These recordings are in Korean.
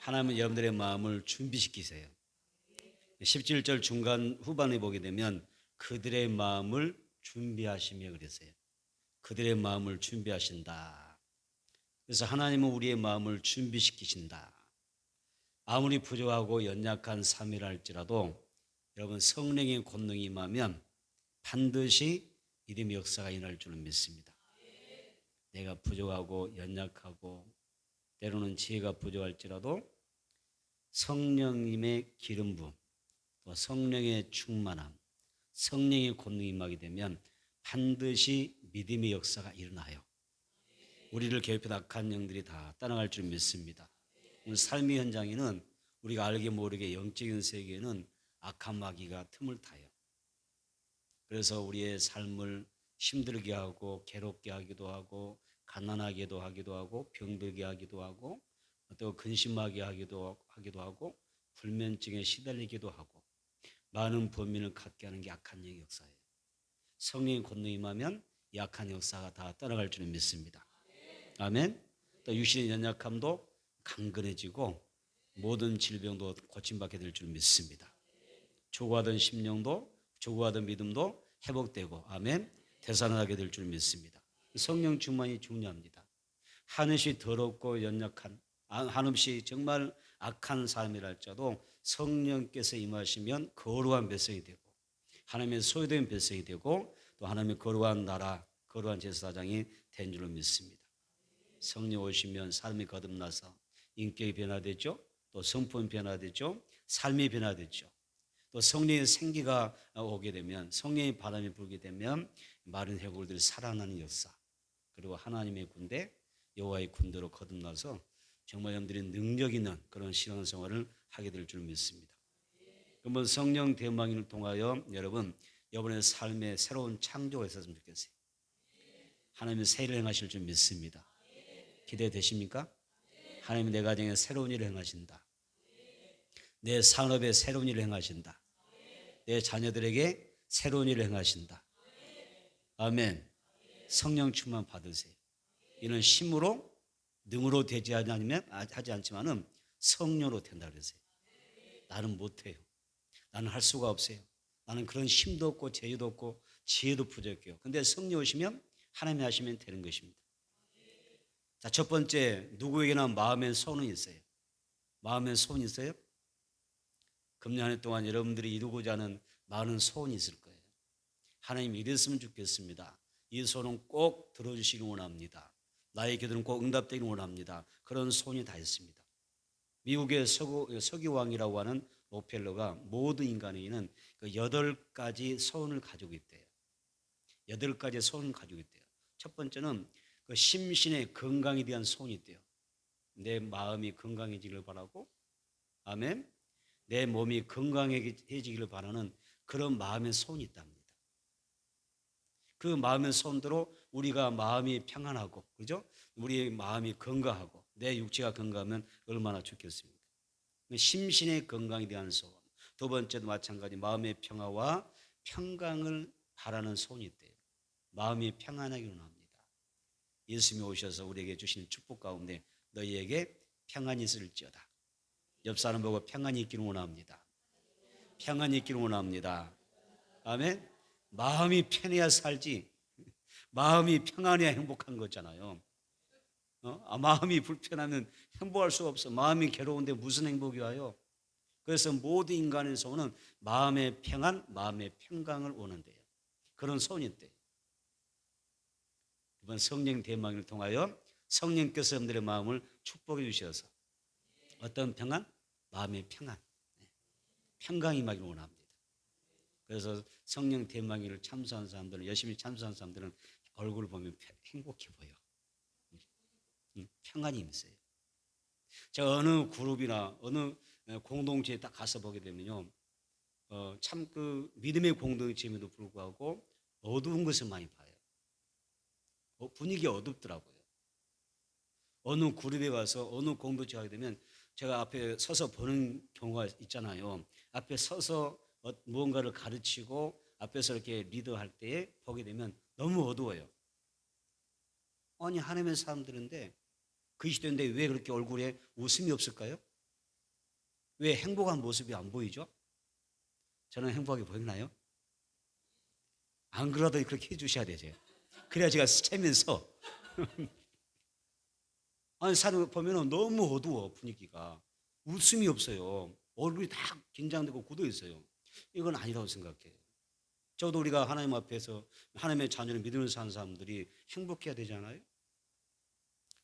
하나님은 여러분들의 마음을 준비시키세요. 17절 중간 후반에 보게 되면 그들의 마음을 준비하시며 그랬어요. 그들의 마음을 준비하신다. 그래서 하나님은 우리의 마음을 준비시키신다. 아무리 부족하고 연약한 삶이라 할지라도 여러분 성령의 권능이 임하면 반드시 믿음의 역사가 일어날 줄은 믿습니다. 내가 부족하고 연약하고 때로는 지혜가 부족할지라도 성령님의 기름 부음, 또 성령의 충만함, 성령의 권능이 임하게 되면 반드시 믿음의 역사가 일어나요. 우리를 괴롭히는 악한 영들이 다 떠나갈 줄 믿습니다. 오늘 삶의 현장에는 우리가 알게 모르게 영적인 세계에는 악한 마귀가 틈을 타요. 그래서 우리의 삶을 힘들게 하고 괴롭게 하기도 하고 가난하게도 하기도 하고 병들게 하기도 하고 또 근심하게 하기도 하고 불면증에 시달리기도 하고 많은 범인을 갖게 하는 게 악한 영의 역사예요. 성령의 권능이 임하면 이 악한 역사가 다 떠나갈 줄은 믿습니다. 아멘. 또 육신의 연약함도 강건해지고 모든 질병도 고침받게 될 줄 믿습니다. 조구하던 심령도 조구하던 믿음도 회복되고 아멘 되살아나게 될 줄 믿습니다. 성령 충만이 중요합니다. 한없이 더럽고 연약한 한없이 정말 악한 삶이라 할지라도 성령께서 임하시면 거룩한 백성이 되고 하나님의 소유된 백성이 되고 또 하나님의 거룩한 나라 거룩한 제사장이 된 줄로 믿습니다. 성령 오시면 삶이 거듭나서 인격이 변화되죠. 또 성품이 변화되죠. 삶이 변화되죠. 또 성령의 생기가 오게 되면 성령의 바람이 불게 되면 마른 해골들이 살아나는 역사 그리고 하나님의 군대 여호와의 군대로 거듭나서 정말 여러분들이 능력 있는 그런 신앙생활을 하게 될 줄 믿습니다. 그러면 성령 대망을 통하여 여러분 이번에 삶에 새로운 창조가 있었으면 좋겠어요. 하나님이 새 일을 행하실 줄 믿습니다. 기대되십니까? 하나님이 내 가정에 새로운 일을 행하신다. 내 산업에 새로운 일을 행하신다. 내 자녀들에게 새로운 일을 행하신다. 아멘. 성령 충만 받으세요. 이는 힘으로 능으로 되지 하지 않지만은 성령으로 된다 그러세요. 나는 못해요. 나는 할 수가 없어요. 나는 그런 힘도 없고 재유도 없고 지혜도 부족해요. 근데 성령 오시면 하나님이 하시면 되는 것입니다. 자, 첫 번째 누구에게나 마음의 소원이 있어요. 마음의 소원이 있어요? 금년 한 해 동안 여러분들이 이루고자 하는 많은 소원이 있을 거예요. 하나님 이랬으면 좋겠습니다. 이 소원은 꼭 들어주시기 원합니다. 나의 기도는 꼭 응답되기를 원합니다. 그런 소원이 다 있습니다. 미국의 서기왕이라고 하는 록펠러가 모든 인간에게는 그 8가지 소원을 가지고 있대요. 8가지 소원을 가지고 있대요. 첫 번째는 그 심신의 건강에 대한 소원이 있대요. 내 마음이 건강해지기를 바라고 아멘. 내 몸이 건강해지기를 바라는 그런 마음의 소원이 있답니다. 그 마음의 소원대로 우리가 마음이 평안하고 그죠? 우리의 마음이 건강하고 내 육체가 건강하면 얼마나 좋겠습니까? 심신의 건강에 대한 소원. 두 번째도 마찬가지 마음의 평화와 평강을 바라는 소원이 있대요. 마음이 평안하기를 원합니다. 예수님이 오셔서 우리에게 주시는 축복 가운데 너희에게 평안이 있을지어다. 옆 사람 보고 평안이 있기를 원합니다. 평안이 있기를 원합니다. 아멘. 마음이 편해야 살지. 마음이 평안해야 행복한 거잖아요. 마음이 불편하면 행복할 수가 없어. 마음이 괴로운데 무슨 행복이 와요? 그래서 모든 인간의 소원은 마음의 평안, 마음의 평강을 원한대요. 그런 소원이 있대요. 이번 성령 대망을 통하여 성령께서 여러분들의 마음을 축복해 주셔서 어떤 평안? 마음의 평안, 평강이 임하기를 원합니다. 그래서 성령 대망회를 참석한 사람들은 열심히 참석한 사람들은 얼굴을 보면 행복해 보여. 평안이 있어요. 제가 어느 그룹이나 어느 공동체에 딱 가서 보게 되면요, 참 그 믿음의 공동체임에도 불구하고 어두운 것을 많이 봐요. 분위기가 어둡더라고요. 어느 그룹에 가서 어느 공동체에 가게 되면 제가 앞에 서서 보는 경우가 있잖아요. 앞에 서서 무언가를 가르치고 앞에서 이렇게 리더할 때에 보게 되면 너무 어두워요. 아니 하나님의 사람들인데 그 시대인데 왜 그렇게 얼굴에 웃음이 없을까요? 왜 행복한 모습이 안 보이죠? 저는 행복하게 보이나요? 안 그러더니 그렇게 해주셔야 되죠. 그래야 제가 스치면서 아니 사는 보면은 너무 어두워 분위기가 웃음이 없어요. 얼굴이 다 긴장되고 굳어 있어요. 이건 아니라고 생각해요. 저도 우리가 하나님 앞에서 하나님의 자녀를 믿으면서 사는 사람들이 행복해야 되잖아요.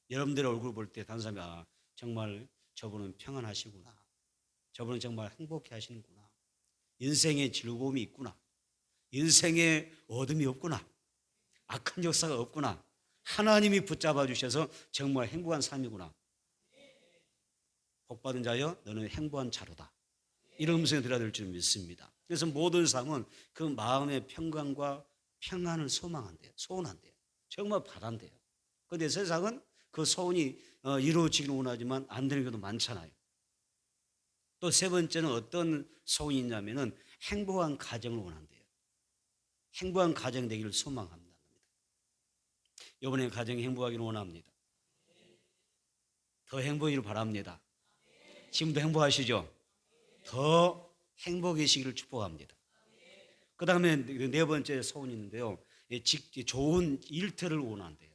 여러분들의 얼굴 볼 때 다른 사람이 정말 저분은 평안하시구나. 저분은 정말 행복해 하시는구나. 인생에 즐거움이 있구나. 인생에 어둠이 없구나. 악한 역사가 없구나. 하나님이 붙잡아 주셔서 정말 행복한 삶이구나. 복받은 자여 너는 행복한 자로다. 이런 음성이 들어야 될 줄 믿습니다. 그래서 모든 사람은 그 마음의 평강과 평안을 소망한대요. 소원한대요. 정말 바란대요. 그런데 세상은 그 소원이 이루어지기는 원하지만 안 되는 경우도 많잖아요. 또 세 번째는 어떤 소원이 있냐면은 행복한 가정을 원한대요. 행복한 가정 되기를 소망합니다. 이번에 가정이 행복하기를 원합니다. 더 행복하기를 바랍니다. 지금도 행복하시죠? 더 행복해지기를 축복합니다. 그 다음에 네 번째 소원이 있는데요. 좋은 일터를 원한대요.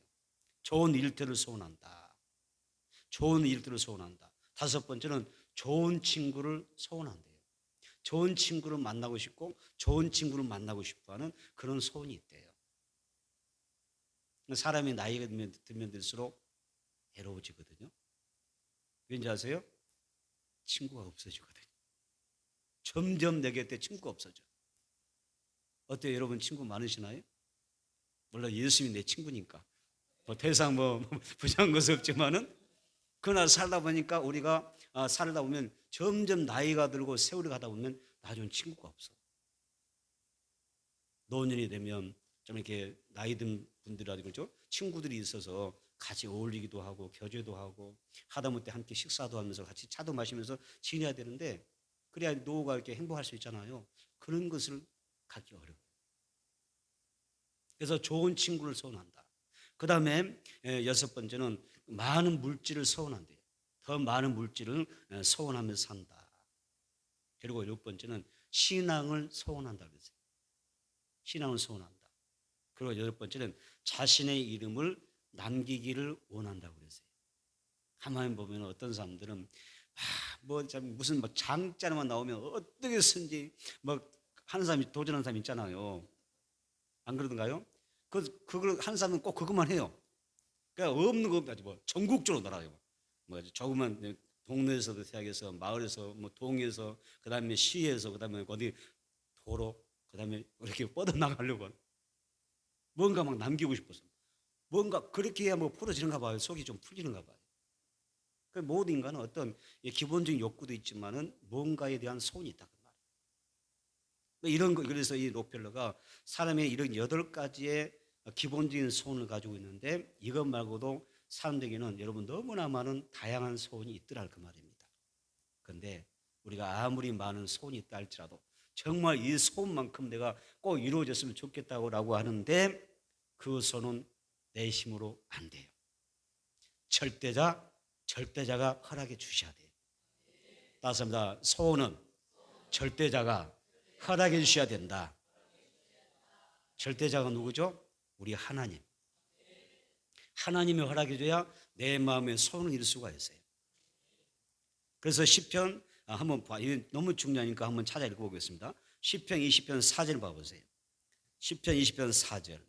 좋은 일터를 소원한다. 좋은 일터를 소원한다. 다섯 번째는 좋은 친구를 소원한대요. 좋은 친구를 만나고 싶고 좋은 친구를 만나고 싶어하는 그런 소원이 있대요. 사람이 나이가 들면 들수록 외로워지거든요. 왠지 아세요? 친구가 없어지거든요. 점점 내 곁에 친구가 없어져. 어때요? 여러분 친구 많으시나요? 물론 예수님이 내 친구니까 대상 부정한 것은 없지만은 그러나 살다 보니까 우리가 살다 보면 점점 나이가 들고 세월이 가다 보면 나중에 친구가 없어. 노년이 되면 좀 이렇게 나이 든 분들이라도 그렇죠? 친구들이 있어서 같이 어울리기도 하고 교제도 하고 하다못해 함께 식사도 하면서 같이 차도 마시면서 지내야 되는데 그래야 노후가 이렇게 행복할 수 있잖아요. 그런 것을 갖기 어려워요. 그래서 좋은 친구를 소원한다. 그 다음에 여섯 번째는 많은 물질을 소원한대요. 더 많은 물질을 소원하면서 산다. 그리고 일곱 번째는 신앙을 소원한다 그랬어요. 신앙을 소원한다. 그리고 여덟 번째는 자신의 이름을 남기기를 원한다고 그랬어요. 가만히 보면 어떤 사람들은 무슨 장자만 나오면 어떻게 쓴지 하는 사람이 도전하는 사람이 있잖아요. 안 그러던가요? 그걸 한 사람은 꼭 그것만 해요. 그러니까 없는 거 가지고 전국적으로 날아요. 조그만 동네에서도 시작해서 마을에서 동에서 그다음에 시에서 그다음에 어디 도로 그다음에 이렇게 뻗어 나가려고 뭔가 막 남기고 싶어서 뭔가 그렇게 해야 풀어지는가 봐요. 속이 좀 풀리는가 봐요. 그 모든 인간은 어떤 기본적인 욕구도 있지만은 뭔가에 대한 소원이 있다 그 말이에요. 이런 거 그래서 이 록펠러가 사람의 이런 8가지의 기본적인 소원을 가지고 있는데 이것 말고도 사람들에게는 여러분 너무나 많은 다양한 소원이 있더라 그 말입니다. 그런데 우리가 아무리 많은 소원이 있다 할지라도 정말 이 소원만큼 내가 꼭 이루어졌으면 좋겠다고 하는데 그 소원은 내 힘으로 안 돼요. 절대자가 허락해 주셔야 돼요. 따습니다. 소원은 절대자가 허락해 주셔야 된다. 절대자가 누구죠? 우리 하나님. 하나님이 허락해 줘야 내 마음의 소원을 이룰 수가 있어요. 그래서 시편 한번 너무 중요하니까 한번 찾아 읽어보겠습니다. 시편 20편 4절 봐보세요. 시편 20편 4절.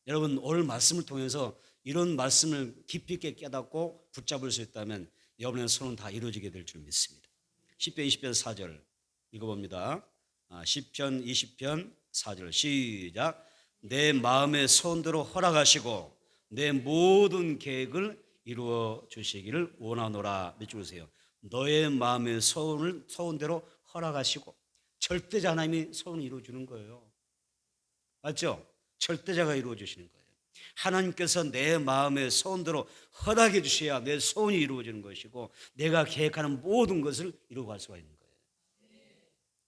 여러분 오늘 말씀을 통해서 이런 말씀을 깊이 있게 깨닫고 붙잡을 수 있다면 여러분의 소원은 다 이루어지게 될 줄 믿습니다. 시편 20편 4절 읽어봅니다. 시편 20편 4절 시작. 내 마음의 소원대로 허락하시고 내 모든 계획을 이루어 주시기를 원하노라. 몇 줄으세요? 너의 마음의 소원대로 허락하시고 절대자 하나님이 소원을 이루어 주는 거예요. 맞죠? 절대자가 이루어 주시는 거예요. 하나님께서 내 마음의 소원대로 허락해 주셔야 내 소원이 이루어지는 것이고 내가 계획하는 모든 것을 이루어갈 수가 있는 거예요.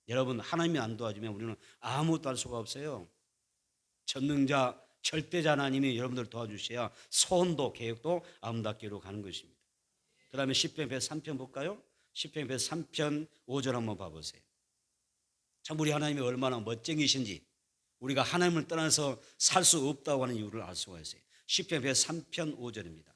여러분 하나님이 안 도와주면 우리는 아무것도 할 수가 없어요. 전능자 절대자 하나님이 여러분들 도와주셔야 소원도 계획도 아름답게 이루어가는 것입니다. 그 다음에 10편 103편 볼까요? 시편 103편 5절 한번 봐보세요. 참 우리 하나님이 얼마나 멋쟁이신지, 우리가 하나님을 떠나서 살 수 없다고 하는 이유를 알 수가 있어요. 시편 103편 5절입니다.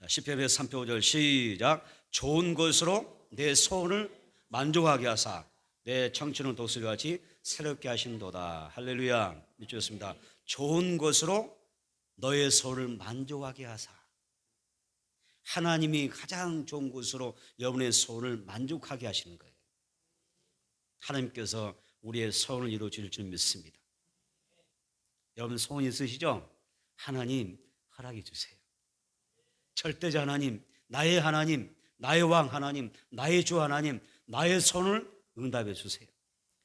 시편 103편 5절 시작. 좋은 것으로 내 소원을 만족하게 하사 내 청춘을 독수리같이 새롭게 하신도다. 할렐루야. 믿으셨습니다. 좋은 것으로 너의 소원을 만족하게 하사. 하나님이 가장 좋은 것으로 여러분의 소원을 만족하게 하시는 거예요. 하나님께서 우리의 소원을 이루어 주실 줄 믿습니다. 여러분 소원 있으시죠? 하나님 허락해 주세요. 절대자 하나님, 나의 하나님, 나의 왕 하나님, 나의 주 하나님, 나의 소원을 응답해 주세요.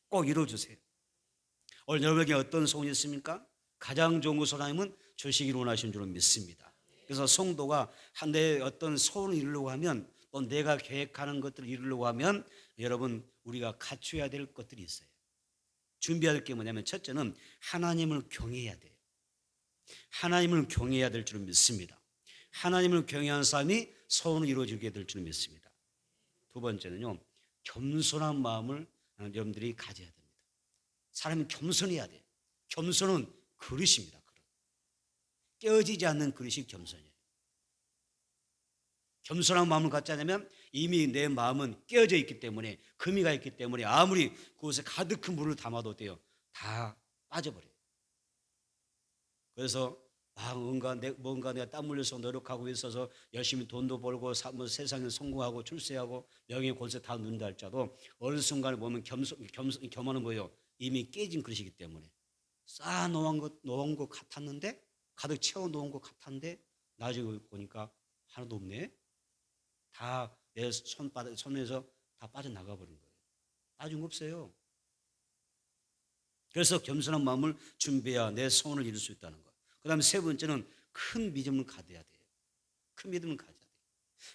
꼭 이루어 주세요. 오늘 여러분에게 어떤 소원이 있습니까? 가장 좋은 것을 하나님은 주시기를 원하시는 줄로 믿습니다. 그래서 성도가 내 어떤 소원을 이루려고 하면, 또 내가 계획하는 것들을 이루려고 하면 여러분 우리가 갖춰야 될 것들이 있어요. 준비해야 될 게 뭐냐면, 첫째는 하나님을 경외해야 돼요. 하나님을 경외해야 될 줄 믿습니다. 하나님을 경외하는 사람이 소원을 이루어지게 될 줄 믿습니다. 두 번째는요, 겸손한 마음을 여러분들이 가져야 됩니다. 사람이 겸손해야 돼요. 겸손은 그릇입니다. 그릇. 깨어지지 않는 그릇이 겸손이에요. 겸손한 마음을 갖지 않으면 이미 내 마음은 깨어져 있기 때문에, 금이가 있기 때문에 아무리 그곳에 가득한 물을 담아도 돼요, 다 빠져버려요. 그래서 뭔가 내가 땀 흘려서 노력하고 있어서 열심히 돈도 벌고 세상에 성공하고 출세하고 명예 권세 다 누린다 할지라도 어느 순간에 보면 겸손은 뭐예요? 이미 깨진 그릇이기 때문에 쌓아 놓은 것 같았는데, 가득 채워 놓은 것 같았는데 나중에 보니까 하나도 없네. 다 내 손에서 다 빠져나가 버린 거예요. 나중 없어요. 그래서 겸손한 마음을 준비해야 내 소원을 이룰 수 있다는 거예요. 그 다음에 세 번째는 큰 믿음을 가져야 돼요. 큰 믿음을 가져야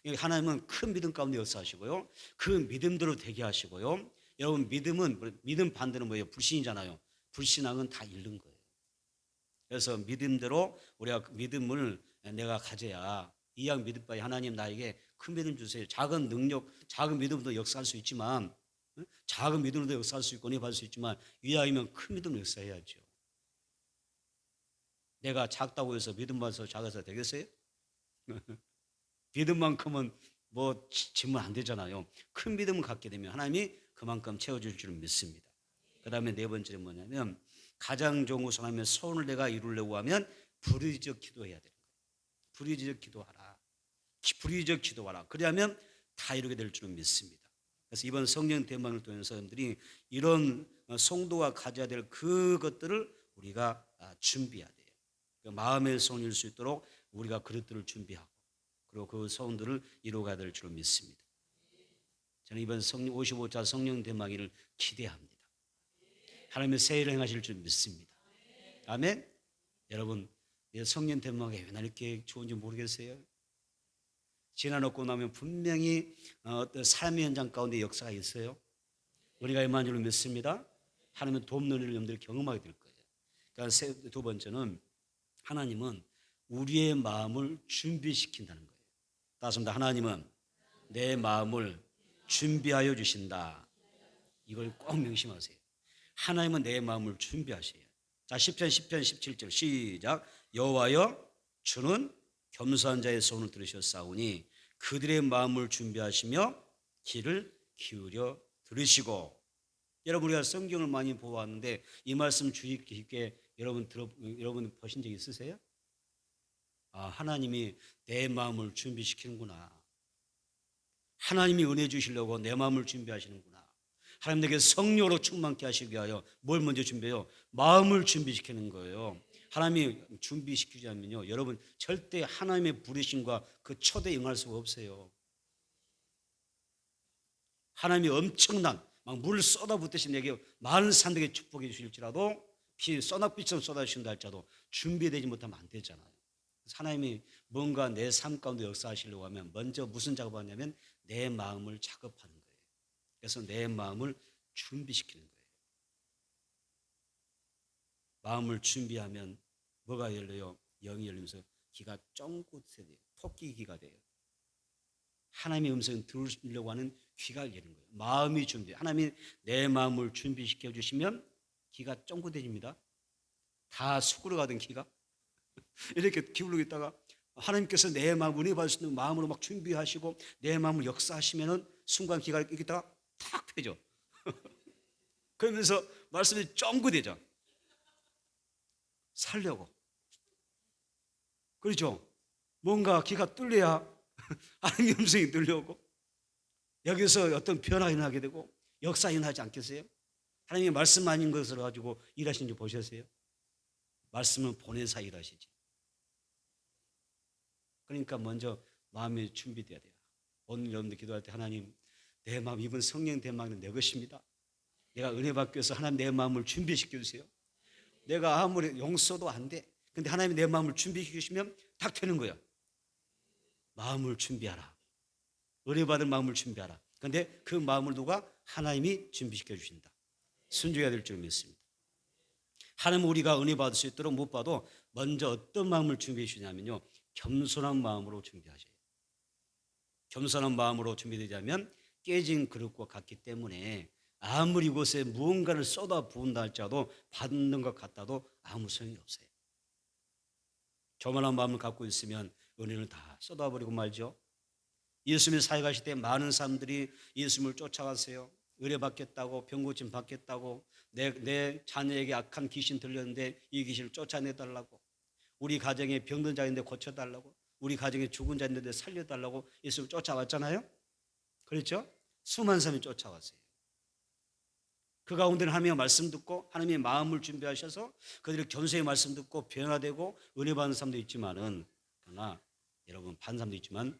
돼요. 하나님은 큰 믿음 가운데 역사하시고요, 그 믿음대로 되게 하시고요. 여러분 믿음 반대는 뭐예요? 불신이잖아요. 불신앙은 다 잃는 거예요. 그래서 믿음대로 우리가 믿음을 내가 가져야, 이왕 믿음 바에 하나님 나에게 큰 믿음 주세요. 작은 능력, 작은 믿음도 역사할 수 있지만, 작은 믿음으로도 역사할 수 있고 은혜 받을 수 있지만, 이왕이면 큰 믿음으로 역사해야죠. 내가 작다고 해서 믿음 받아서 작아서 되겠어요? 믿음만큼은 뭐 지면 안 되잖아요. 큰 믿음을 갖게 되면 하나님이 그만큼 채워줄 줄 믿습니다. 그 다음에 네 번째는 뭐냐면, 가장 좋은 것을 하면 소원을 내가 이루려고 하면 불의적 기도해야 되는 거예요. 불의적 기도하라. 불의적 기도하라. 그러면 다 이루게 될 줄은 믿습니다. 그래서 이번 성령 대망을 통해서 여러분들이 이런 성도가 가져야 될 그것들을 우리가 준비해야 돼요. 마음의 소원을 이룰 수 있도록 우리가 그릇들을 준비하고, 그리고 그 소원들을 이루어가야 될 줄로 믿습니다. 저는 이번 55차 성령 대망일을 기대합니다. 하나님의 새 일을 행하실 줄 믿습니다. 아멘. 여러분, 성령 대망이 왜 이렇게 좋은지 모르겠어요. 지나놓고 나면 분명히 어떤 삶의 현장 가운데 역사가 있어요. 우리가 임한 줄로 믿습니다. 하나님은 돕는 일을 여러분들이 경험하게 될 거예요. 그러니까 두 번째는, 하나님은 우리의 마음을 준비시킨다는 거예요. 따습니다. 하나님은 내 마음을 준비하여 주신다. 이걸 꼭 명심하세요. 하나님은 내 마음을 준비하세요. 자, 시편 17절 시작. 여호와여, 주는 겸손한 자의 소원을 들으셨사오니 그들의 마음을 준비하시며 귀를 기울여 들으시고. 여러분, 우리가 성경을 많이 보았는데 이 말씀 주의 깊게 여러분 보신 적 있으세요? 하나님이 내 마음을 준비시키는구나. 하나님이 은혜 주시려고 내 마음을 준비하시는구나. 하나님 내게 성령으로 충만케 하시기 위하여 뭘 먼저 준비해요? 마음을 준비시키는 거예요. 하나님이 준비시키지 않으면요, 여러분 절대 하나님의 부르심과 그 초대에 응할 수가 없어요. 하나님이 엄청난 막 물 쏟아붓듯이 내게 많은 산들에게 축복해 주실지라도, 소낙비처럼 쏟아주신다 할지라도 준비되지 못하면 안 되잖아요. 하나님이 뭔가 내 삶 가운데 역사하시려고 하면 먼저 무슨 작업하냐면 내 마음을 작업하는 거예요. 그래서 내 마음을 준비시키는 거예요. 마음을 준비하면 뭐가 열려요? 영이 열리면서 귀가 쫑긋해야 돼요. 토끼 귀가 돼요. 하나님의 음성을 들으려고 하는 귀가 열리는 거예요. 마음이 준비. 하나님이 내 마음을 준비시켜 주시면 귀가 쫑긋해집니다. 다 수그러가던 귀가 이렇게 기울고 있다가 하나님께서 내 마음 은혜 받을 수 있는 마음으로 막 준비하시고 내 마음을 역사하시면은 순간 귀가 이렇게 있다가 탁 펴져. 그러면서 말씀이 쫑긋해져. 살려고. 그렇죠? 뭔가 귀가 뚫려야 하나님의 음성이 들려오고 여기서 어떤 변화가 일어나게 되고 역사가 일어나지 않겠어요? 하나님의 말씀 아닌 것을 가지고 일하신 줄 보셨어요? 말씀은 보내사 일하시지. 그러니까 먼저 마음이 준비돼야 돼요. 오늘 여러분들 기도할 때 하나님 내 마음 이번 성령 대망은 내 것입니다. 내가 은혜 받기 위해서 하나님 내 마음을 준비시켜 주세요. 내가 아무리 용서도 안 돼. 근데 하나님이 내 마음을 준비시켜 주시면 딱 되는 거야. 마음을 준비하라. 은혜 받을 마음을 준비하라. 그런데 그 마음을 누가? 하나님이 준비시켜 주신다. 순종해야 될 줄 믿습니다. 하나님 우리가 은혜 받을 수 있도록 못 봐도 먼저 어떤 마음을 준비해 주냐면요. 겸손한 마음으로 준비하셔요. 겸손한 마음으로 준비되자면 깨진 그릇과 같기 때문에 아무리 이곳에 무언가를 쏟아 부은다 할지라도 받는 것 같아도 아무 소용이 없어요. 교만한 마음을 갖고 있으면 은혜를 다 쏟아버리고 말죠. 예수님의 사회 가실 때 많은 사람들이 예수님을 쫓아가세요. 은혜 받겠다고, 병고침 받겠다고, 내 자녀에게 악한 귀신 들렸는데 이 귀신을 쫓아내달라고, 우리 가정에 병든 자인데 고쳐달라고, 우리 가정에 죽은 자인데 살려달라고 예수를 쫓아왔잖아요. 그렇죠? 수많은 사람이 쫓아왔어요. 그 가운데는 하나님의 말씀 듣고 하나님의 마음을 준비하셔서 그들이 견수의 말씀 듣고 변화되고 은혜 받는 사람도 있지만은, 그러나 여러분 받는 사람도 있지만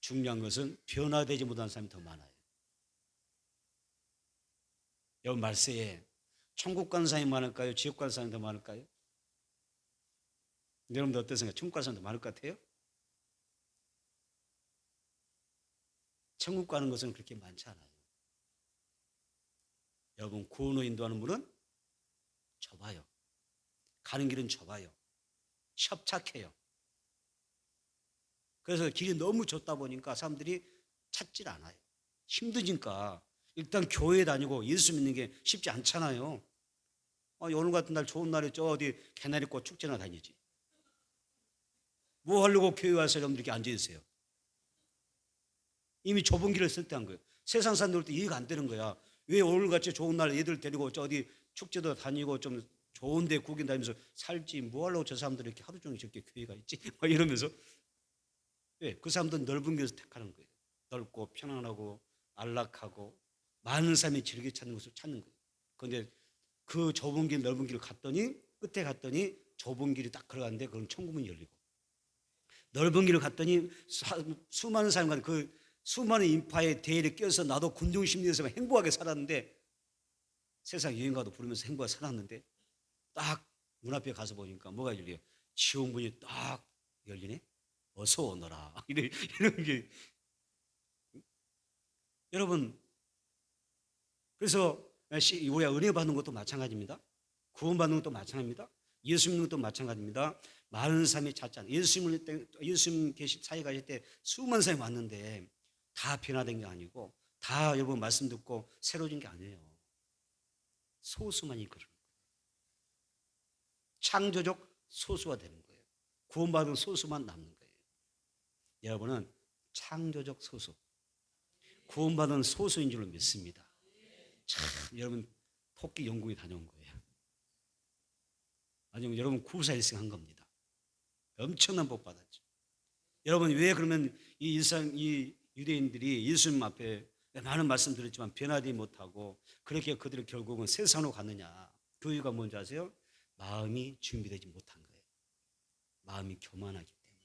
중요한 것은 변화되지 못한 사람이 더 많아요. 여러분 말세에 천국 가는 사람이 많을까요? 지옥 가는 사람이 더 많을까요? 여러분들 어떤 생각? 천국 가는 사람이 더 많을 것 같아요? 천국 가는 것은 그렇게 많지 않아요. 여러분 구원을 인도하는 문은 좁아요. 가는 길은 좁아요. 협착해요. 그래서 길이 너무 좁다 보니까 사람들이 찾질 않아요. 힘드니까 일단 교회 다니고 예수 믿는 게 쉽지 않잖아요. 오늘 같은 날 좋은 날에 저 어디 개나리꽃 축제나 다니지. 뭐 하려고 교회 와서 여러분들 이렇게 앉아있어요. 이미 좁은 길을 선택한 거예요. 세상 사람들도 이해가 안 되는 거야. 왜 오늘같이 좋은 날 애들 데리고 저 어디 축제도 다니고 좀 좋은 데 구경 다니면서 살지, 뭐 하려고 저 사람들이 이렇게 하루 종일 저렇게 교회가 있지? 막 이러면서. 왜? 그 사람들은 넓은 길을 택하는 거예요. 넓고 편안하고 안락하고 많은 사람이 즐겨 찾는 것을 찾는 거예요. 그런데 그 좁은 길 넓은 길을 갔더니 끝에 갔더니 좁은 길이 딱 걸어갔는데 그건 천국문이 열리고, 넓은 길을 갔더니 수많은 사람과 그 수많은 인파의 대열에 껴서 나도 군중심리에서 행복하게 살았는데, 세상 여행가도 부르면서 행복하게 살았는데 딱 문 앞에 가서 보니까 뭐가 열려요? 지옥문이 딱 열리네? 어서 오너라. 이런 게. 여러분, 그래서 우리가 은혜 받는 것도 마찬가지입니다. 구원 받는 것도 마찬가지입니다. 예수 믿는 것도 마찬가지입니다. 많은 사람이 찾잖아요. 예수님 계실 사회 가실 때 수많은 사람이 왔는데 다 변화된 게 아니고 다 여러분 말씀 듣고 새로워진 게 아니에요. 소수만이 그런 거예요. 창조적 소수가 되는 거예요. 구원받은 소수만 남는 거예요. 여러분은 창조적 소수, 구원받은 소수인 줄로 믿습니다. 참 여러분 토끼 영국에 다녀온 거예요. 아니면 여러분 구사 일승한 겁니다. 엄청난 복 받았죠. 여러분 왜 그러면 이 유대인들이 예수님 앞에 많은 말씀 드렸지만 변화되지 못하고 그렇게 그들이 결국은 세상으로 갔느냐? 그 이유가 뭔지 아세요? 마음이 준비되지 못한 거예요. 마음이 교만하기 때문에.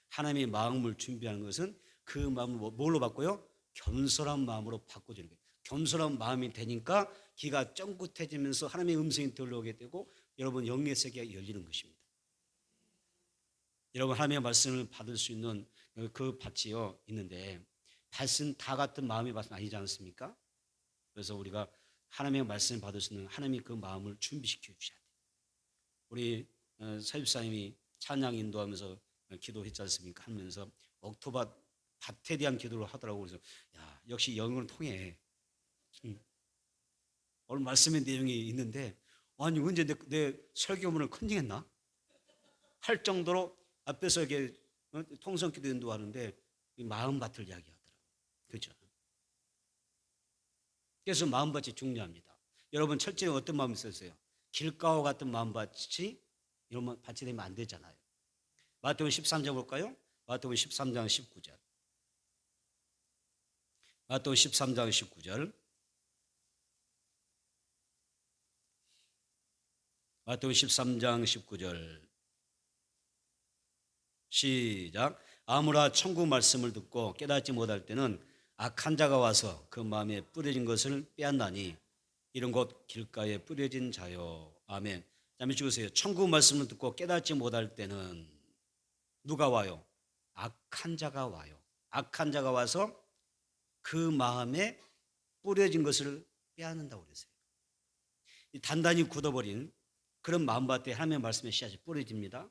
하나님의 마음을 준비하는 것은 그 마음을 뭘로 바꿔요? 겸손한 마음으로 바꿔주는 거예요. 겸손한 마음이 되니까 귀가 쫑긋해지면서 하나님의 음성이 들려오게 되고 여러분 영의 세계가 열리는 것입니다. 여러분 하나님의 말씀을 받을 수 있는 그 밭이요 있는데, 밭은 다 같은 마음의 밭은 아니지 않습니까? 그래서 우리가 하나님의 말씀을 받을 수 있는 하나님의 그 마음을 준비시켜 주셔야 돼요. 우리 서집사님이 찬양 인도하면서 기도했지 않습니까? 하면서 옥토밭 밭에 대한 기도를 하더라고요. 그래서 야, 역시 영은 통해. 오늘 말씀의 내용이 있는데 아니 언제 내 설교문을 컨닝했나? 할 정도로 앞에서 이렇게 통성기도 인도하는데 마음밭을 이야기하더라고요. 그죠? 그래서 마음밭이 중요합니다. 여러분 철저히 어떤 마음이 있었어요? 길가와 같은 마음밭이 이런 밭이 되면 안 되잖아요. 마태복음 13장 볼까요? 마태복음 13장 19절. 마태복음 13장 19절. 마태복음 13장 19절. 시작. 아무나 천국 말씀을 듣고 깨닫지 못할 때는 악한 자가 와서 그 마음에 뿌려진 것을 빼앗나니 이런 것 길가에 뿌려진 자요. 아멘. 자, 밑줄으세요. 천국 말씀을 듣고 깨닫지 못할 때는 누가 와요? 악한 자가 와요. 악한 자가 와서 그 마음에 뿌려진 것을 빼앗는다고 그랬어요. 단단히 굳어버린 그런 마음밭에 하나님의 말씀의 씨앗이 뿌려집니다.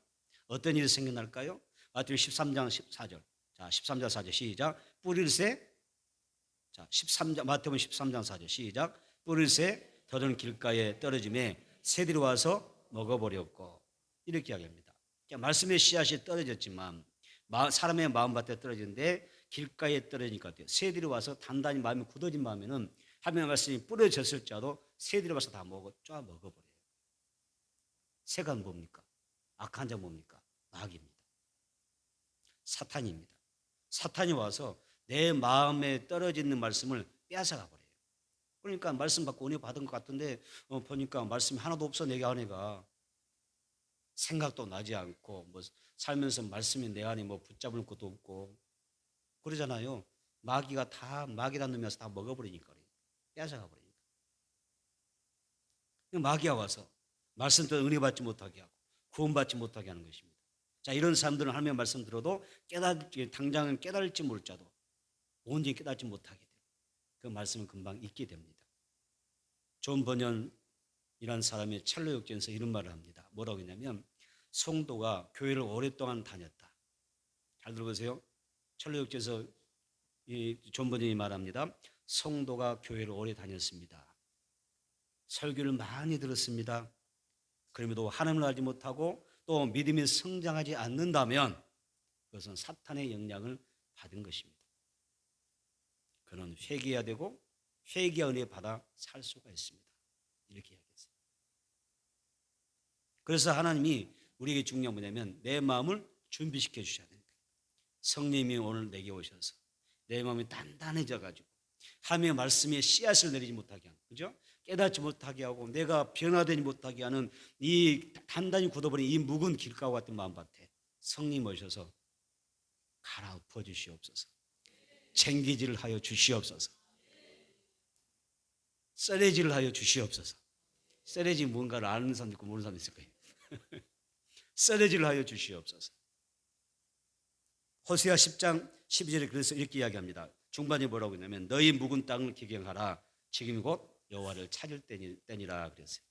어떤 일이 생겨날까요? 마태복음 13장 14절. 자, 13장 4절 시작. 뿌릴새. 자, 13장 마태복음 13장 4절 시작. 뿌릴새 더러운 길가에 떨어짐에 새들이 와서 먹어버렸고 이렇게 이야기합니다. 그러니까 말씀의 씨앗이 떨어졌지만 사람의 마음밭에 떨어지는데 길가에 떨어지니까 어때요? 새들이 와서 단단히 마음이 굳어진 마음에는 하나님의 말씀이 뿌려졌을지라도 새들이 와서 다 쫙 먹어버려요. 새가 뭡니까? 악한 자 뭡니까? 마귀입니다. 사탄입니다. 사탄이 와서 내 마음에 떨어져 있는 말씀을 빼앗아가 버려요. 그러니까 말씀 받고 은혜 받은 것 같은데 보니까 말씀이 하나도 없어. 내게 아내가 생각도 나지 않고 뭐 살면서 말씀이 내 안에 뭐 붙잡을 것도 없고 그러잖아요. 마귀가 다 마귀라는 놈이 와서 다 먹어버리니까 빼앗아가 버리니까. 마귀가 와서 말씀 때문에 은혜 받지 못하게 하고 구원받지 못하게 하는 것입니다. 자, 이런 사람들은 하나님의 말씀 들어도 당장은 깨달을지 모를지라도 온전히 깨닫지 못하게 돼요. 그 말씀은 금방 잊게 됩니다. 존 번연이라는 사람이 첼로 역전에서 이런 말을 합니다. 뭐라고 했냐면 성도가 교회를 오랫동안 다녔다. 잘 들어보세요. 첼로 역전에서 존 번연이 말합니다. 성도가 교회를 오래 다녔습니다. 설교를 많이 들었습니다. 그럼에도 하나님을 알지 못하고 또 믿음이 성장하지 않는다면 그것은 사탄의 영향을 받은 것입니다. 그는 회개해야 되고 회개의 은혜 받아 살 수가 있습니다. 이렇게 이야기했어요. 그래서 하나님이 우리에게 중요한 뭐냐면 내 마음을 준비시켜 주셔야 되는 거예요. 성령님이 오늘 내게 오셔서 내 마음이 단단해져 가지고 하나님의 말씀에 씨앗을 내리지 못하게 하는, 그죠? 깨닫지 못하게 하고 내가 변화되지 못하게 하는 이 단단히 굳어버린 이 묵은 길가와 같은 마음밭에 성령 오셔서 갈아엎어 주시옵소서. 챙기지를 하여 주시옵소서. 썰해지를 하여 주시옵소서. 썰해지 뭔가를 아는 사람도 있고 모르는 사람도 있을 거예요. 썰해지를 하여 주시옵소서. 호세아 10장 12절에 그래서 이렇게 이야기합니다. 중반에 뭐라고 했냐면 너희 묵은 땅을 기경하라. 지금이 곧 여호와를 찾을 때니라 그랬어요.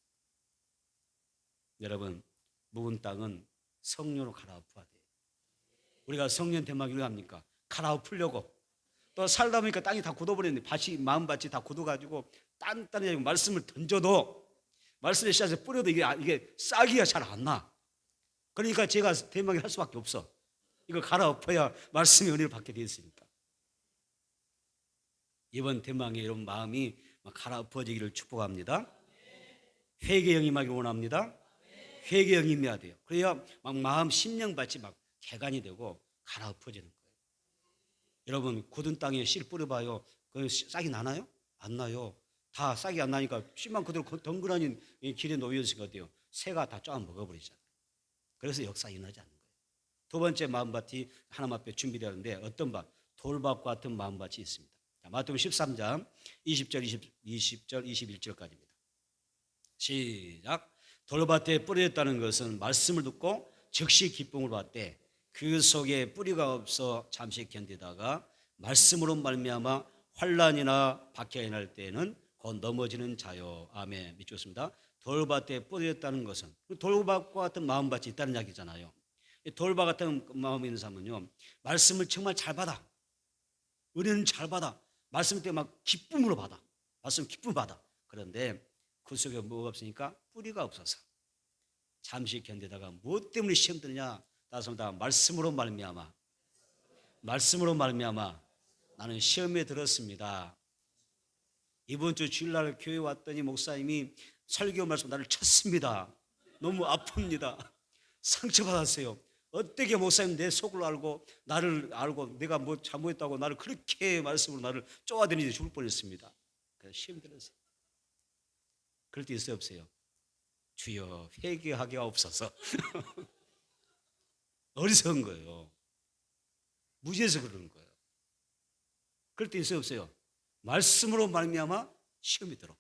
여러분, 묵은 땅은 성령으로 갈아엎어야 돼요. 우리가 성령 대막이 왜 합니까? 갈아엎으려고. 또 살다 보니까 땅이 다 굳어버렸는데 마음밭이 다 굳어가지고 단단하게 말씀을 던져도 말씀의 씨앗을 뿌려도 이게 싹이가 잘 안 나. 그러니까 제가 대막이 할 수밖에 없어. 이거 갈아엎어야 말씀의 은혜를 받게 되어 있으니까. 이번 대망의 이런 마음이 갈아엎어지기를 축복합니다. 회개 영임하기를 원합니다. 회개 영임해야 돼요. 그래야 마음 심령밭이 개간이 되고 갈아엎어지는 거예요. 여러분 굳은 땅에 씨 뿌려봐요. 그 싹이 나나요? 안 나요. 다 싹이 안 나니까 씨만 그대로 덩그러니 길에 놓여있을 것 같아요. 새가 다 쫙 먹어버리잖아요. 그래서 역사 일어나지 않는 거예요. 두 번째 마음밭이 하나님 앞에 준비되는데 어떤 밭? 돌밭과 같은 마음밭이 있습니다. 마태복음 13장 20절 21절까지입니다. 시작. 돌밭에 뿌려졌다는 것은 말씀을 듣고 즉시 기쁨을 받되 그 속에 뿌리가 없어 잠시 견디다가 말씀으로 말미암아 환난이나 박해가 날 때에는 곧 넘어지는 자요. 아멘. 믿겠습니다. 돌밭에 뿌려졌다는 것은 돌밭과 같은 마음밭이 있다는 이야기잖아요. 이 돌바 같은 마음이 있는 사람은요, 말씀을 정말 잘 받아. 은혜는 잘 받아. 말씀 때 막 기쁨으로 받아. 말씀 기쁨 받아. 그런데 그 속에 뭐가 없으니까 뿌리가 없어서 잠시 견디다가 무엇 때문에 시험 드느냐? 다시 다 말씀으로 말미암아. 말씀으로 말미암아 나는 시험에 들었습니다. 이번 주 주일날 교회 왔더니 목사님이 설교 말씀 나를 쳤습니다. 너무 아픕니다. 상처받았어요. 어떻게 목사님 내 속을 알고 나를 알고 내가 뭐 잘못했다고 나를 그렇게 말씀으로 나를 쪼아대니 죽을 뻔했습니다. 그래서 시험 들었어요. 그럴 때 있어요, 없어요? 주여 회개하게 하옵소서. 어리석은 거예요. 무지해서 그러는 거예요. 그럴 때 있어요, 없어요? 말씀으로 말미암아 시험이 들어.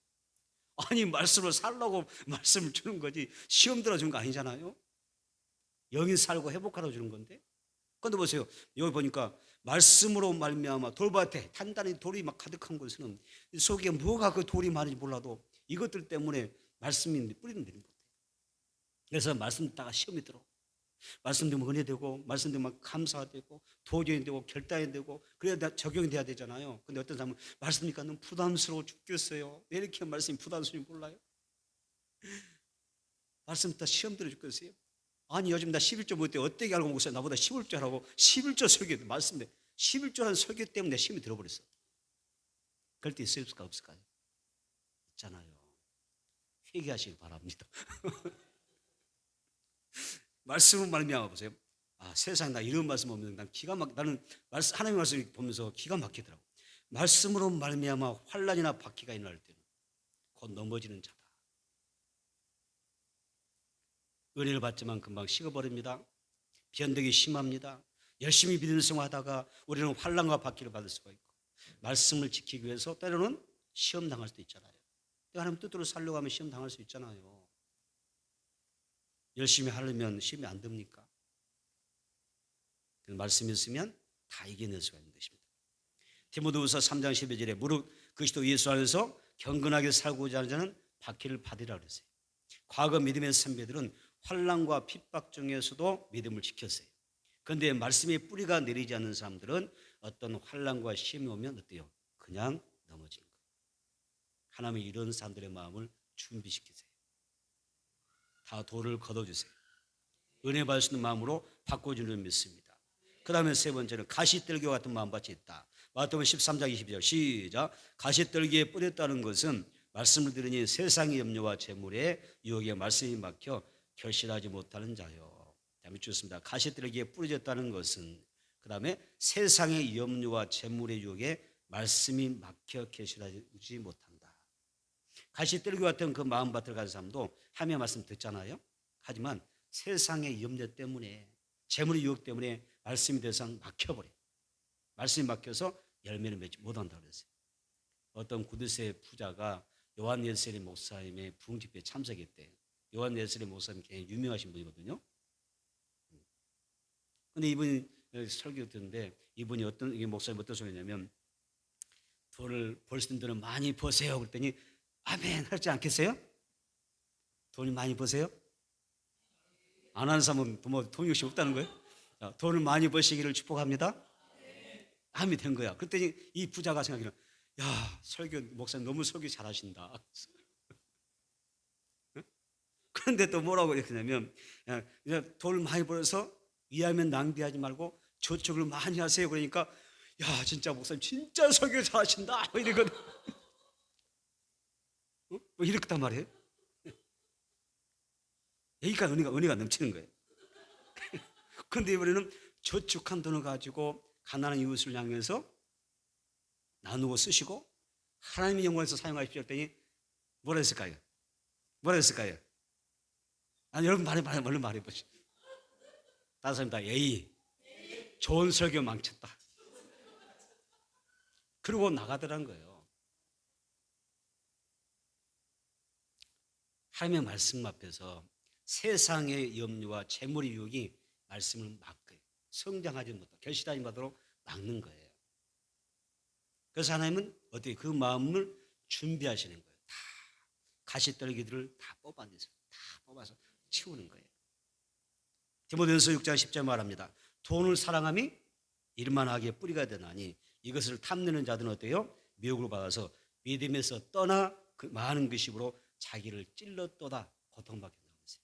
아니 말씀으로 살라고 말씀을 주는 거지 시험 들어준 거 아니잖아요. 영이 살고 회복하러 주는 건데. 그런데 보세요. 여기 보니까 말씀으로 말미암아 돌밭에 단단히 돌이 막 가득한 곳에는 속에 뭐가 그 돌이 많은지 몰라도 이것들 때문에 말씀이 뿌리는 데는 못해. 그래서 말씀 듣다가 시험이 들어. 말씀 들으면 은혜 되고 말씀 들으면 감사되고 도전이 되고 결단이 되고 그래야 적용이 돼야 되잖아요. 근데 어떤 사람은 말씀 듣니까 너무 부담스러워 죽겠어요. 왜 이렇게 말씀이 부담스러운지 몰라요? 말씀 듣다 시험 들어 죽겠어요? 아니 요즘 나 11조 못해 어떻게 알고 목사님 나보다 11조 하라고 11조 설교 말씀인데 11조라는 설교 때문에 시험이 들어버렸어. 그럴 때 있을까 없을까요? 있잖아요. 회개하시기 바랍니다. 말씀을 말미암아 보세요. 아, 세상에 나 이런 말씀 없는데 난 기가 막 나는 말씀 하나님의 말씀을 보면서 기가 막히더라고. 말씀으로 말미암아 환난이나 박해가 일어날 때는 곧 넘어지는 자다. 은혜를 받지만 금방 식어버립니다. 변덕이 심합니다. 열심히 믿음을 생활하다가 우리는 환난과 박해를 받을 수가 있고 말씀을 지키기 위해서 때로는 시험 당할 수도 있잖아요. 하나님 뜻대로 살려고 하면 시험 당할 수 있잖아요. 열심히 하려면 시험이 안 됩니까? 말씀이 있으면 다 이겨낼 수가 있는 것입니다. 디모데후서 3장 12절에 무릇 그리스도 예수 안에서 경건하게 살고자 하는 자는 박해를 받으라 그랬어요. 과거 믿음의 선배들은 환난과 핍박 중에서도 믿음을 지켰어요. 그런데 말씀의 뿌리가 내리지 않는 사람들은 어떤 환난과 시험이 오면 어때요? 그냥 넘어지는 거예요. 하나님이 이런 사람들의 마음을 준비시키세요. 다 돌을 걷어주세요. 은혜 받을 수 있는 마음으로 바꿔주는 믿습니다. 그 다음에 세 번째는 가시떨기와 같은 마음밭이 있다. 마태복음 13장 22절 시작. 가시떨기에 뿌렸다는 것은 말씀을 들으니 세상의 염려와 재물의 유혹에 말씀이 막혀 결실하지 못하는 자요. 다음에 주셨습니다. 가시떨기에 뿌려졌다는 것은 그 다음에 세상의 염려와 재물의 유혹에 말씀이 막혀 결실하지 못한다. 가시떨기 같은 그 마음밭을 가진 사람도 하나님의 말씀 듣잖아요. 하지만 세상의 염려 때문에 재물의 유혹 때문에 말씀이 더 이상 막혀버려요. 말씀이 막혀서 열매를 맺지 못한다고 그랬어요. 어떤 구두쇠 부자가 요한 웨슬리 목사님의 부흥집회에 참석했대요. 요한 웨슬리 목사님 굉장히 유명하신 분이거든요. 근데 이분이 설교 듣는데 이분이 이게 목사님 어떤 소리냐면 돈을 벌 수 있는 돈을 많이 버세요. 그랬더니 아멘 하지 않겠어요? 돈이 많이 버세요? 안 하는 사람은 뭐 돈 욕심 없다는 거예요? 자, 돈을 많이 버시기를 축복합니다. 아멘 된 거야. 그랬더니 이 부자가 생각하기는 야 설교 목사님 너무 설교 잘하신다. 그런데 또 뭐라고 했냐면 돈을 많이 벌어서 이하면 낭비하지 말고 저축을 많이 하세요. 그러니까 야 진짜 목사님 진짜 설교 잘하신다. 뭐 이러거든. 뭐 이렇단 말이에요. 여기까지 은혜가 넘치는 거예요. 그런데 이번에는 저축한 돈을 가지고 가난한 이웃을 향해서 나누고 쓰시고 하나님의 영광에서 사용하십시오 했더니 뭐라 했을까요? 뭐라 했을까요? 아니 여러분 얼른 말해보시죠. 다섯 사람 다 예의 좋은 설교 망쳤다. 그러고 나가더란 거예요. 하나님의 말씀 앞에서 세상의 염려와 재물의 유혹이 말씀을 막고요. 성장하지 못하고 결실하지 못하도록 막는 거예요. 그래서 하나님은 어떻게 그 마음을 준비하시는 거예요. 다 가시떨기들을 다 뽑아내서 다 뽑아서 치우는 거예요. 디모데전서 6장 10절 말합니다. 돈을 사랑함이 일만하게 뿌리가 되나니 이것을 탐내는 자들은 어때요? 미혹을 받아서 믿음에서 떠나 그 많은 것입으로 자기를 찔렀도다 고통받게 된다고 했어요.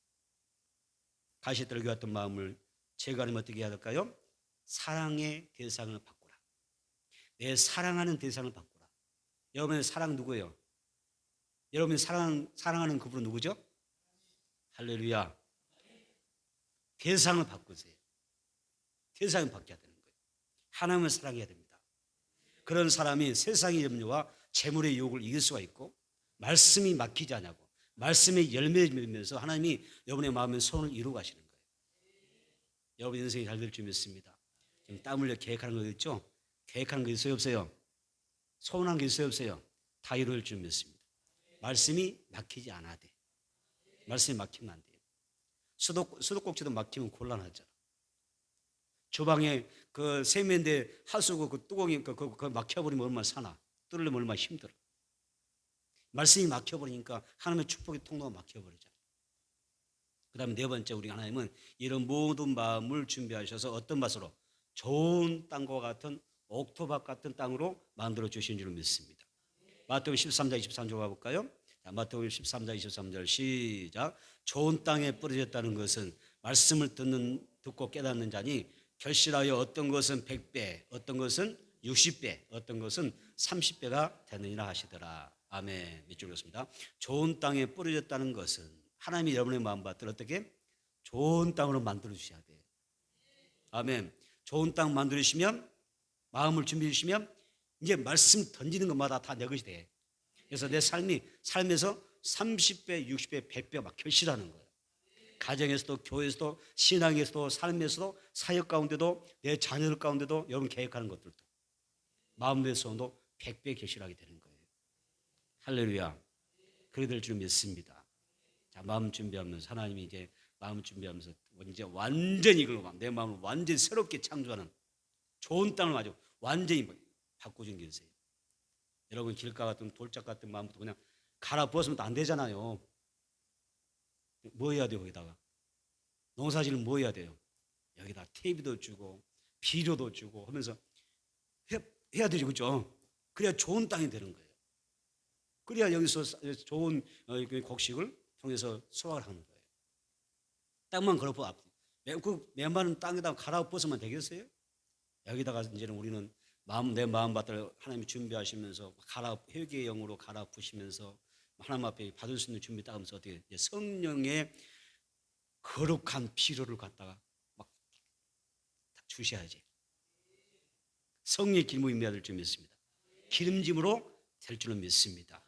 가시떨기 같은 마음을 제거하려면 어떻게 해야 될까요? 사랑의 대상을 바꾸라. 내 사랑하는 대상을 바꾸라. 여러분의 사랑 누구예요? 여러분이 사랑하는 그분은 누구죠? 할렐루야. 대상을 바꾸세요. 대상을 바뀌어야 되는 거예요. 하나님을 사랑해야 됩니다. 그런 사람이 세상의 염려와 재물의 유혹을 이길 수가 있고 말씀이 막히지 않냐고 말씀의 열매를 맺으면서 하나님이 여러분의 마음에 손을 이루어 가시는 거예요. 여러분 인생이 잘 될 줄 믿습니다. 지금 땀 흘려 계획하는 거 있죠? 계획하는 거 있어요 없어요? 소원한 게 있어요 없어요? 다 이루어질 줄 믿습니다. 말씀이 막히지 않아야 돼. 말씀이 막히면 안 돼요. 수도꼭지도 막히면 곤란하잖아. 주방에 그 세면대 하수구 그 뚜껑이 그 막혀버리면 얼마나 사나. 뚫으려면 얼마나 힘들어. 말씀이 막혀버리니까 하나님의 축복의 통로가 막혀버리잖아요. 그 다음에 네 번째 우리 하나님은 이런 모든 마음을 준비하셔서 어떤 맛으로 좋은 땅과 같은 옥토밭 같은 땅으로 만들어 주신 줄 믿습니다. 마태복음 13장 23절 가볼까요? 자, 마태복음 13장 23절 시작. 좋은 땅에 뿌려졌다는 것은 말씀을 듣고 깨닫는 자니 결실하여 어떤 것은 100배, 어떤 것은 60배, 어떤 것은 30배가 되느니라 하시더라. 아멘. 밑줄 그렇습니다. 좋은 땅에 뿌려졌다는 것은 하나님이 여러분의 마음밭을 어떻게 좋은 땅으로 만들어 주셔야 돼요. 아멘. 좋은 땅 만들어 주시면 마음을 준비해 주시면 이제 말씀 던지는 것마다 다 내 것이 돼. 그래서 내 삶에서 30배, 60배, 100배 막 결실하는 거예요. 가정에서도 교회에서도 신앙에서도 삶에서도 사역 가운데도 내 자녀들 가운데도 여러분 계획하는 것들도 마음에서도 100배 결실하게 되는 거예요. 할렐루야. 그래 될 줄 믿습니다. 자, 마음 준비하면서 하나님이 이제 마음 준비하면서 이제 완전히 이걸로 내 마음을 완전히 새롭게 창조하는 좋은 땅을 아주 완전히 바꿔준 게 있어요. 여러분 길가 같은 돌짝 같은 마음부터 그냥 갈아 부었으면 안 되잖아요. 뭐 해야 돼요? 거기다가 농사지는 뭐 해야 돼요? 여기다 TV도 주고 비료도 주고 하면서 해야 되죠, 그렇죠? 그래야 좋은 땅이 되는 거예요. 그래야 여기서 좋은 곡식을 통해서 수확을 하는 거예요. 땅만 걸어보 그 메마른 땅에다가 갈아 부어서만 되겠어요? 여기다가 이제는 우리는 내 마음밭을 하나님이 준비하시면서 회개의 영으로 갈아 부시면서 하나님 앞에 받을 수 있는 준비 딱 하면서 어떻게 성령의 거룩한 피로를 갖다가 막 주셔야지. 성령의 기름을 임해야 될 줄 믿습니다. 기름짐으로 될 줄은 믿습니다.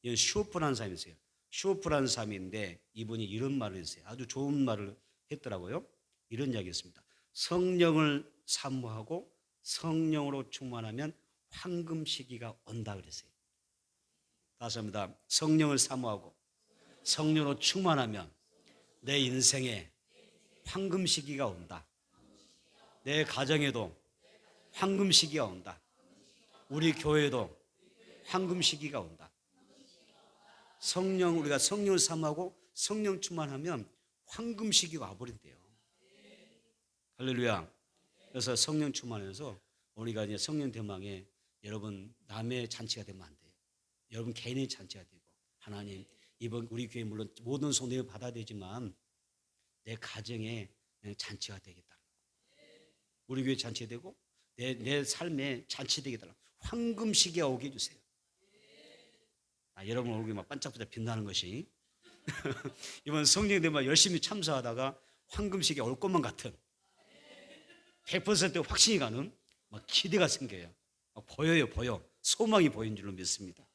이건 쇼프라는 사람이세요. 쇼프라는 사람인데 이분이 이런 말을 했어요. 아주 좋은 말을 했더라고요. 이런 이야기했습니다. 성령을 사모하고 성령으로 충만하면 황금 시기가 온다 그랬어요. 다시 합니다. 성령을 사모하고 성령으로 충만하면 내 인생에 황금 시기가 온다. 내 가정에도 황금 시기가 온다. 우리 교회도 황금 시기가 온다. 우리가 성령을 사모하고 성령 충만하면 황금 시기가 와버린대요. 할렐루야. 그래서 성령 충만해서 우리가 이제 성령 대망에 여러분 남의 잔치가 되면 안 돼요. 여러분 개인의 잔치가 되고 하나님 이번 우리 교회 물론 모든 성령을 받아야 되지만 내 가정에 잔치가 되겠다. 우리 교회 잔치 되고 내 삶에 잔치 되겠다. 황금 시기가 오게 해주세요. 여러분 얼굴이 막 반짝반짝 빛나는 것이 이번 성령 대망 열심히 참석하다가 황금 시기가 올 것만 같은 100% 확신이 가는 막 기대가 생겨요. 막 보여. 소망이 보이는 줄로 믿습니다.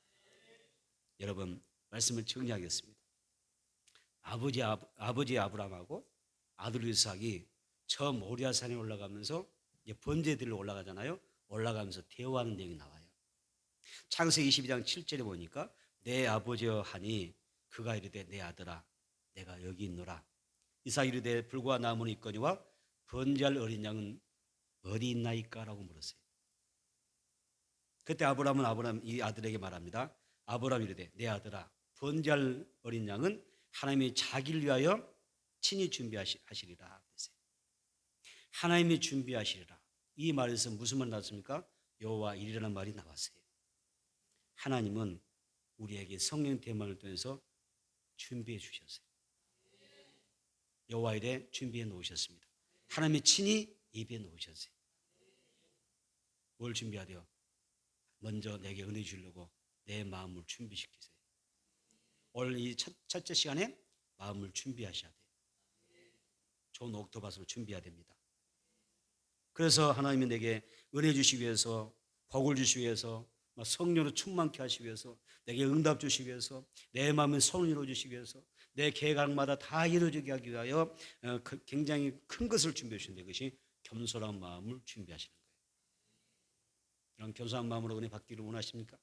여러분 말씀을 정리하겠습니다. 아버지 아브라함하고 아들 이삭이 저 모리아 산에 올라가면서 이제 번제들로 올라가잖아요. 올라가면서 대화하는 내용이 나와요. 창세기 22장 7절에 보니까 내 아버지여 하니 그가 이르되 내 아들아 내가 여기 있노라. 이삭이 이르되 불과 나무는 있거니와 번제할 어린 양은 어디 있나이까? 라고 물었어요. 그때 아브라함은 이 아들에게 말합니다. 아브라함이 이르되 내 아들아 번제할 어린 양은 하나님이 자기를 위하여 친히 준비하시리라. 하나님이 준비하시리라. 이 말에서 무슨 말 나왔습니까? 여호와 일이라는 말이 나왔어요. 하나님은 우리에게 성령 대만을 통해서 준비해 주셨어요. 여호와 일에 준비해 놓으셨습니다. 하나님이 친히 예비해 놓으셨어요. 뭘 준비하대요? 먼저 내게 은혜 주려고 내 마음을 준비시키세요. 오늘 이 첫째 시간에 마음을 준비하셔야 돼요. 좋은 옥토밭을 준비해야 됩니다. 그래서 하나님이 내게 은혜 주시기 위해서, 복을 주시기 위해서, 성령으로 충만케 하시기 위해서, 내게 응답 주시기 위해서, 내 마음의 소원을 이루어주시기 위해서, 내 계획마다 다 이루어지게 하기 위하여 굉장히 큰 것을 준비해 주신다. 이것이 겸손한 마음을 준비하시는 거예요. 이런 겸손한 마음으로 은혜 받기를 원하십니까?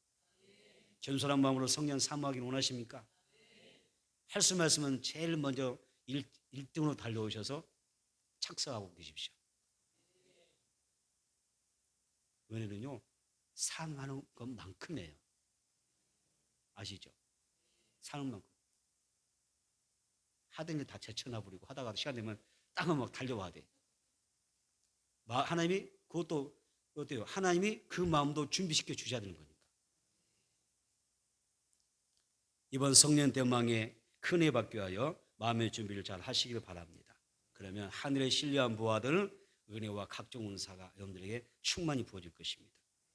겸손한 마음으로 성령 사모하기를 원하십니까? 할 수 말씀은 제일 먼저 1등으로 달려오셔서 착석하고 계십시오. 은혜는요, 사랑하는 것만큼이에요. 아시죠? 사는 만큼. 하던 일 다 제쳐놔버리고 하다가 시간 되면 땅을 막 달려와야 돼. 하나님이 그것도 어때요? 하나님이 그 마음도 준비시켜 주셔야 되는 거니까. 이번 성령 대망의 큰 은혜 받기 위하여 마음의 준비를 잘 하시기를 바랍니다. 그러면 하늘의 신령한 부하들 은혜와 각종 은사가 여러분들에게 충만히 부어질 것입니다.